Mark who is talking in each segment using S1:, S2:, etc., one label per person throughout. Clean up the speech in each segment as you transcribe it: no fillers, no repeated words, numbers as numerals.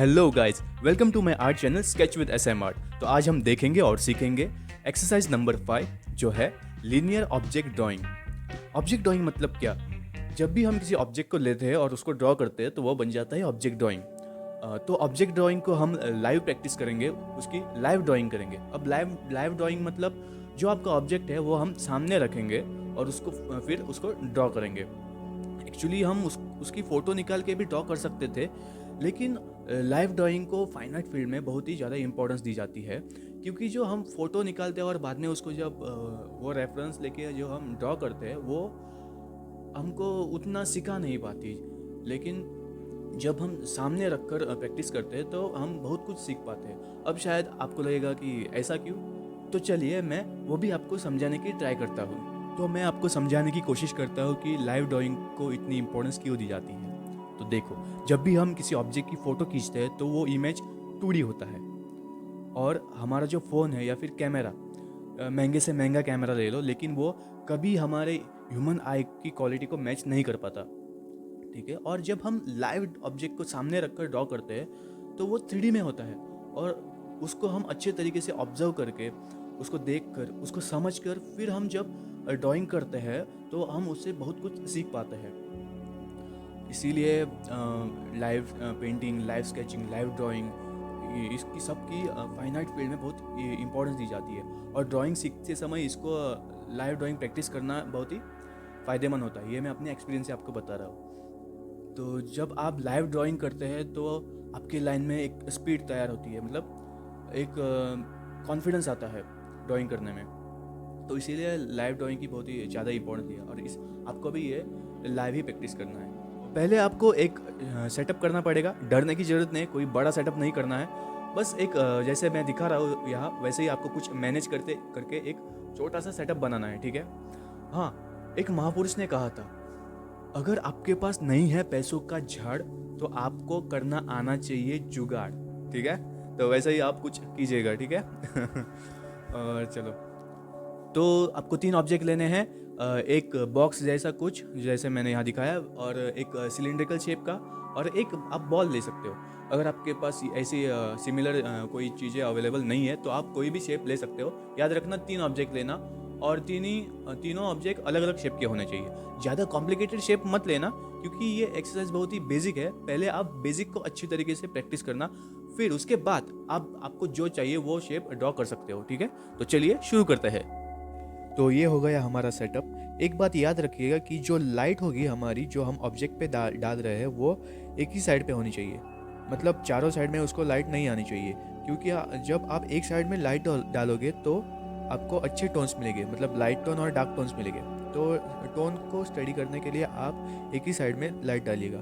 S1: Hello guys, welcome to my art channel sketch with SM art. तो आज हम देखेंगे और सीखेंगे एक्सरसाइज नंबर 5 जो है linear object drawing. Object drawing मतलब क्या? जब भी हम किसी ऑब्जेक्ट को लेते हैं और उसको ड्रॉ करते हैं तो वो बन जाता है ऑब्जेक्ट ड्राइंग। तो ऑब्जेक्ट ड्राइंग को हम लाइव प्रैक्टिस करेंगे, उसकी लाइव ड्राइंग करेंगे। अब लाइव ड्राइंग मतलब जो आपका ऑब्जेक्ट है वो हम सामने रखेंगे और उसको फिर उसको ड्रॉ करेंगे। एक्चुअली हम उसकी फ़ोटो निकाल के भी ड्रॉ कर सकते थे, लेकिन लाइव ड्राइंग को फाइन आर्ट फील्ड में बहुत ही ज़्यादा इंपॉर्टेंस दी जाती है, क्योंकि जो हम फ़ोटो निकालते हैं और बाद में उसको जब वो रेफरेंस लेके जो हम ड्रॉ करते हैं वो हमको उतना सिखा नहीं पाती। लेकिन जब हम सामने रख कर प्रैक्टिस करते हैं तो हम बहुत कुछ सीख पाते हैं। अब शायद आपको लगेगा कि ऐसा क्यों? तो चलिए मैं वो भी आपको समझाने की ट्राई करता हूँ। तो मैं आपको समझाने की कोशिश करता हूँ कि लाइव ड्राइंग को इतनी इंपॉर्टेंस क्यों दी जाती है। तो देखो, जब भी हम किसी ऑब्जेक्ट की फ़ोटो खींचते हैं तो वो इमेज 2D होता है, और हमारा जो फ़ोन है या फिर कैमरा, महंगे से महंगा कैमरा ले लो, लेकिन वो कभी हमारे ह्यूमन आई की क्वालिटी को मैच नहीं कर पाता। ठीक है, और जब हम लाइव ऑब्जेक्ट को सामने रखकर ड्रॉ करते हैं तो वो 3D में होता है, और उसको हम अच्छे तरीके से ऑब्जर्व करके, उसको देख कर, उसको समझ कर फिर हम जब ड्राइंग करते हैं तो हम उससे बहुत कुछ सीख पाते हैं। इसीलिए live painting, live sketching, live drawing, इसकी सबकी फाइन आर्ट फील्ड में बहुत इंपॉर्टेंस दी जाती है। और ड्राइंग सीखते समय इसको लाइव ड्राइंग प्रैक्टिस करना बहुत ही फ़ायदेमंद होता है। ये मैं अपने एक्सपीरियंस से आपको बता रहा हूँ। तो जब आप लाइव ड्राइंग करते हैं तो आपके लाइन में एक स्पीड तैयार होती है, मतलब एक कॉन्फिडेंस आता है ड्राइंग करने में। तो इसीलिए लाइव ड्राइंग की बहुत ही ज़्यादा इंपॉर्टेंस है, और इस आपको भी ये लाइव ही प्रैक्टिस करना है। पहले आपको एक सेटअप करना पड़ेगा। डरने की ज़रूरत नहीं, कोई बड़ा सेटअप नहीं करना है। बस एक जैसे मैं दिखा रहा हूँ यहाँ, वैसे ही आपको कुछ मैनेज करते करके एक छोटा सा सेटअप बनाना है। ठीक है? हाँ, एक महापुरुष ने कहा था, अगर आपके पास नहीं है पैसों का झाड़ तो आपको करना आना चाहिए जुगाड़। ठीक है? तो वैसे ही आप कुछ कीजिएगा। ठीक है? और चलो, तो आपको 3 ऑब्जेक्ट लेने हैं। एक बॉक्स जैसा कुछ, जैसे मैंने यहाँ दिखाया, और एक सिलिंड्रिकल शेप का, और एक आप बॉल ले सकते हो। अगर आपके पास ऐसी सिमिलर कोई चीज़ें अवेलेबल नहीं है तो आप कोई भी शेप ले सकते हो। याद रखना 3 ऑब्जेक्ट लेना, और तीनों ऑब्जेक्ट अलग अलग शेप के होने चाहिए। ज़्यादा कॉम्प्लिकेटेड शेप मत लेना, क्योंकि ये एक्सरसाइज बहुत ही बेसिक है। पहले आप बेसिक को अच्छी तरीके से प्रैक्टिस करना, फिर उसके बाद आपको जो चाहिए वो शेप ड्रॉ कर सकते हो। ठीक है? तो चलिए शुरू करते हैं। तो ये हो गया हमारा सेटअप। एक बात याद रखिएगा कि जो लाइट होगी हमारी, जो हम ऑब्जेक्ट पे डाल रहे हैं, वो एक ही साइड पे होनी चाहिए। मतलब चारों साइड में उसको लाइट नहीं आनी चाहिए, क्योंकि जब आप एक साइड में लाइट डालोगे तो आपको अच्छे टोन्स मिलेंगे, मतलब लाइट टोन और डार्क टोन्स मिलेंगे। तो टोन को स्टडी करने के लिए आप एक ही साइड में लाइट डालिएगा।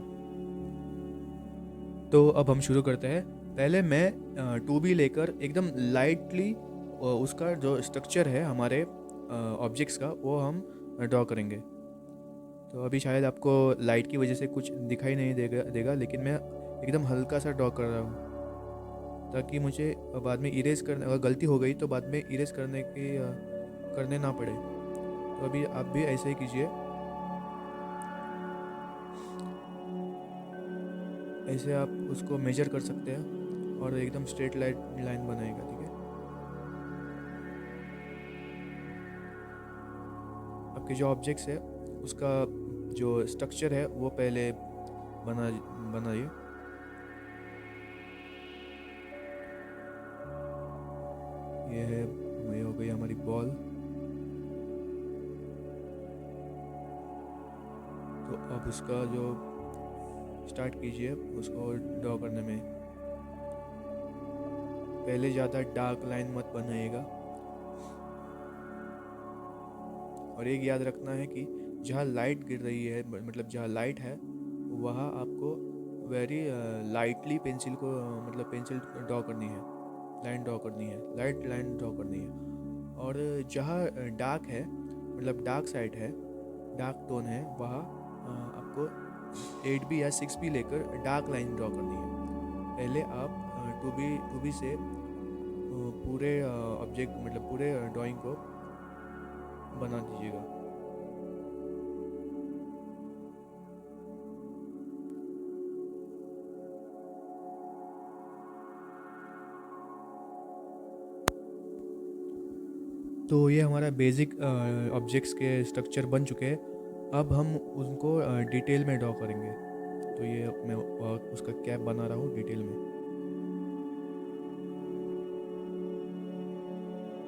S1: तो अब हम शुरू करते हैं। पहले मैं 2B लेकर एकदम लाइटली उसका जो स्ट्रक्चर है हमारे ऑब्जेक्ट्स का, वो हम ड्रॉ करेंगे। तो अभी शायद आपको लाइट की वजह से कुछ दिखाई नहीं देगा, लेकिन मैं एकदम हल्का सा ड्रॉ कर रहा हूँ, ताकि मुझे बाद में इरेज करने, अगर गलती हो गई तो बाद में इरेज करने ना पड़े। तो अभी आप भी ऐसे ही कीजिए। ऐसे आप उसको मेजर कर सकते हैं और एकदम स्ट्रेट लाइन बनाएगा। ठीक है? आपके जो ऑब्जेक्ट्स है उसका जो स्ट्रक्चर है वो पहले बनाइए। ये हो गई हमारी बॉल। तो अब उसका जो स्टार्ट कीजिए उसको ड्रॉ करने में। पहले ज़्यादा डार्क लाइन मत बनाइएगा, और एक याद रखना है कि जहाँ लाइट गिर रही है, मतलब जहाँ लाइट है, वहाँ आपको वेरी लाइटली पेंसिल को मतलब पेंसिल ड्रॉ करनी है, लाइन ड्रॉ करनी है, लाइट लाइन ड्रॉ करनी है। और जहाँ डार्क है, मतलब डार्क साइड है, डार्क टोन है, वहाँ आपको 8B या 6B लेकर डार्क लाइन ड्रॉ करनी है। पहले आप 2B से पूरे ऑब्जेक्ट, मतलब पूरे ड्राइंग को बना दीजिएगा। तो ये हमारा बेसिक ऑब्जेक्ट्स के स्ट्रक्चर बन चुके हैं। अब हम उनको डिटेल में ड्रॉ करेंगे। तो ये मैं उसका कैप बना रहा हूँ डिटेल में।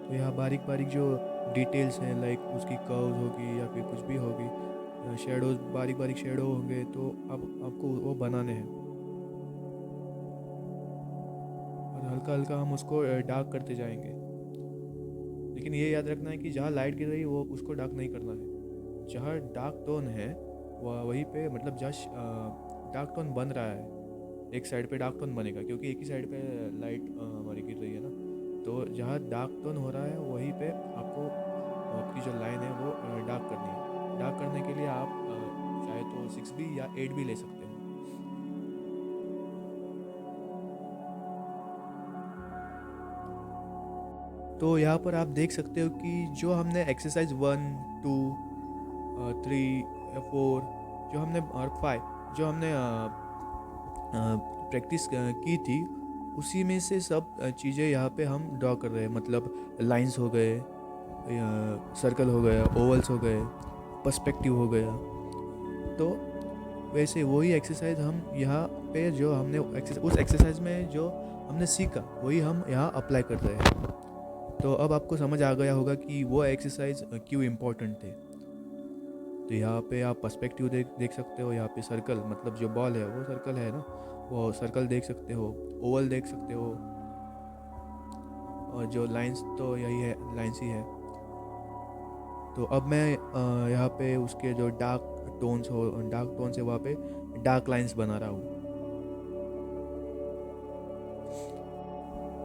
S1: तो यहाँ बारीक बारीक जो डिटेल्स हैं, लाइक उसकी कर्व्स होगी या फिर कुछ भी होगी, शेडोज, बारीक बारीक शेडो होंगे, तो अब आपको वो बनाने हैं। और हल्का हल्का हम उसको डार्क करते जाएंगे। लेकिन ये याद रखना है कि जहाँ लाइट गिर रही है वो उसको डार्क नहीं करना है। जहाँ डार्क टोन है वहीं पे, मतलब जहाँ डार्क टोन बन रहा है, एक साइड पे डार्क टोन बनेगा क्योंकि एक ही साइड पे लाइट हमारी गिर रही है ना। तो जहाँ डार्क टोन हो रहा है वहीं पे आपको आपकी जो लाइन है वो डार्क करनी है। डार्क करने के लिए आप चाहे तो 6B या 8B ले सकते हो। तो यहाँ पर आप देख सकते हो कि जो हमने एक्सरसाइज 1, 2, 3, 4 जो हमने और 5 जो हमने प्रैक्टिस की थी, उसी में से सब चीज़ें यहाँ पे हम ड्रॉ कर रहे हैं। मतलब लाइंस हो गए, सर्कल हो गया, ओवल्स हो गए, पर्सपेक्टिव हो गया। तो वैसे वही एक्सरसाइज हम यहाँ पे जो हमने उस एक्सरसाइज में जो हमने सीखा वही हम यहाँ अप्लाई कर रहे हैं। तो अब आपको समझ आ गया होगा कि वो एक्सरसाइज क्यों इम्पोर्टेंट थे। तो यहाँ पे आप पर्सपेक्टिव देख सकते हो। यहाँ पे सर्कल, मतलब जो बॉल है वो सर्कल है ना, वो सर्कल देख सकते हो, ओवल देख सकते हो, और जो लाइंस तो यही है, लाइंस ही है। तो अब मैं यहाँ पे उसके जो डार्क टोन से वहाँ पे डार्क लाइंस बना रहा हूँ।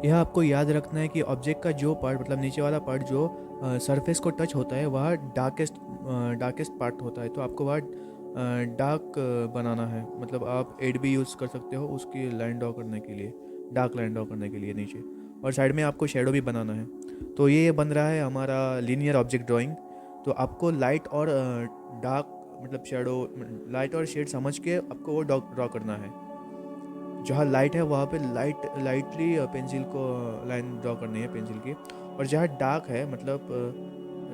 S1: यह आपको याद रखना है कि ऑब्जेक्ट का जो पार्ट, मतलब नीचे वाला पार्ट जो सरफेस को टच होता है, वह डार्केस्ट पार्ट होता है। तो आपको वह डार्क बनाना है। मतलब आप 8B यूज़ कर सकते हो उसकी लाइन ड्रॉ करने के लिए, डार्क लाइन ड्रॉ करने के लिए नीचे, और साइड में आपको शेडो भी बनाना है। तो ये बन रहा है हमारा लीनियर ऑब्जेक्ट ड्राइंग। तो आपको लाइट और डार्क, मतलब शेडो, लाइट और शेड समझ के आपको वो ड्रॉ करना है। जहाँ लाइट है वहाँ पे लाइटली पेंसिल को लाइन ड्रॉ करनी है पेंसिल की। और जहाँ डार्क है, मतलब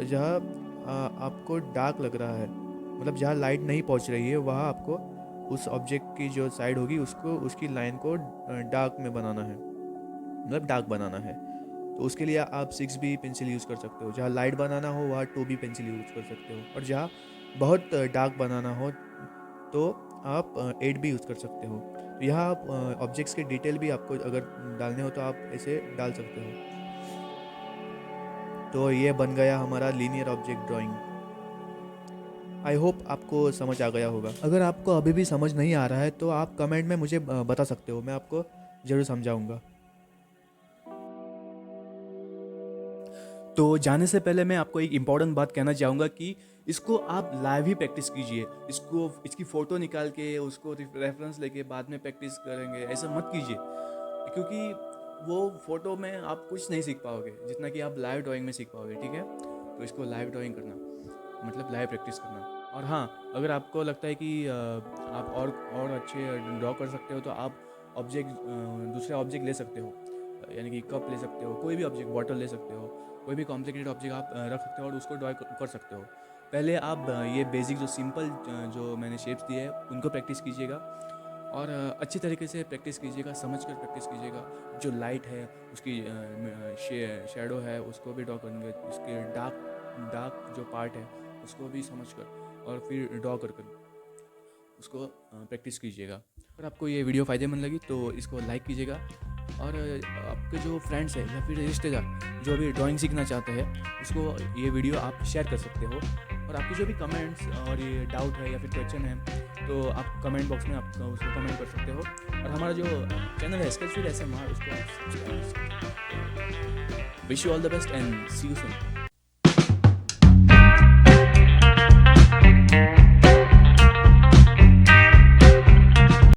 S1: जहाँ आपको डार्क लग रहा है, मतलब जहाँ लाइट नहीं पहुँच रही है, वहाँ आपको उस ऑब्जेक्ट की जो साइड होगी उसकी लाइन को डार्क में बनाना है, मतलब डार्क बनाना है। तो उसके लिए आप 6B पेंसिल यूज़ कर सकते हो। जहाँ लाइट बनाना हो वहाँ 2B पेंसिल यूज़ कर सकते हो। और जहाँ बहुत डार्क बनाना हो तो आप 8B यूज़ कर सकते हो। तो यहाँ आप ऑब्जेक्ट्स के डिटेल भी आपको अगर डालने हो तो आप ऐसे डाल सकते हो। तो ये बन गया हमारा linear object drawing. I hope आपको समझ आ गया होगा। अगर आपको अभी भी समझ नहीं आ रहा है तो आप कमेंट में मुझे बता सकते हो, मैं आपको ज़रूर समझाऊंगा। तो जाने से पहले मैं आपको एक इम्पॉर्टेंट बात कहना चाहूँगा कि इसको आप लाइव ही प्रैक्टिस कीजिए। इसकी फ़ोटो निकाल के उसको रेफरेंस लेके बाद में प्रैक्टिस करेंगे, ऐसा मत कीजिए, क्योंकि वो फ़ोटो में आप कुछ नहीं सीख पाओगे जितना कि आप लाइव ड्राइंग में सीख पाओगे। ठीक है, तो इसको लाइव ड्राइंग करना मतलब लाइव प्रैक्टिस करना। और हाँ, अगर आपको लगता है कि आप और अच्छे ड्रॉ कर सकते हो तो आप दूसरे ऑब्जेक्ट ले सकते हो, यानी कि कप ले सकते हो, कोई भी ऑब्जेक्ट, बॉटल ले सकते हो, कोई भी कॉम्प्लिकेटेड ऑब्जेक्ट आप रख सकते हो और उसको ड्रॉ कर सकते हो। पहले आप ये बेसिक जो सिंपल जो मैंने शेप्स दिए हैं उनको प्रैक्टिस कीजिएगा, और अच्छी तरीके से प्रैक्टिस कीजिएगा, समझकर प्रैक्टिस कीजिएगा। जो लाइट है उसकी शेडो है उसको भी ड्रॉ करेंगे, उसके डार्क जो पार्ट है उसको भी समझकर और फिर ड्रॉ कर उसको प्रैक्टिस कीजिएगा। अगर आपको ये वीडियो फ़ायदेमंद लगी तो इसको लाइक कीजिएगा, और आपके जो फ्रेंड्स हैं या फिर रिश्तेदार जो भी ड्राइंग सीखना चाहते हैं उसको ये वीडियो आप शेयर कर सकते हो। और आपके जो भी कमेंट्स और ये डाउट है या फिर क्वेश्चन है तो आप कमेंट बॉक्स में आप उसको कमेंट कर सकते हो। और हमारा जो चैनल है स्केच विद SMR, उसको आप सब्सक्राइब कर सकते हो। Wish you all the best and see you soon.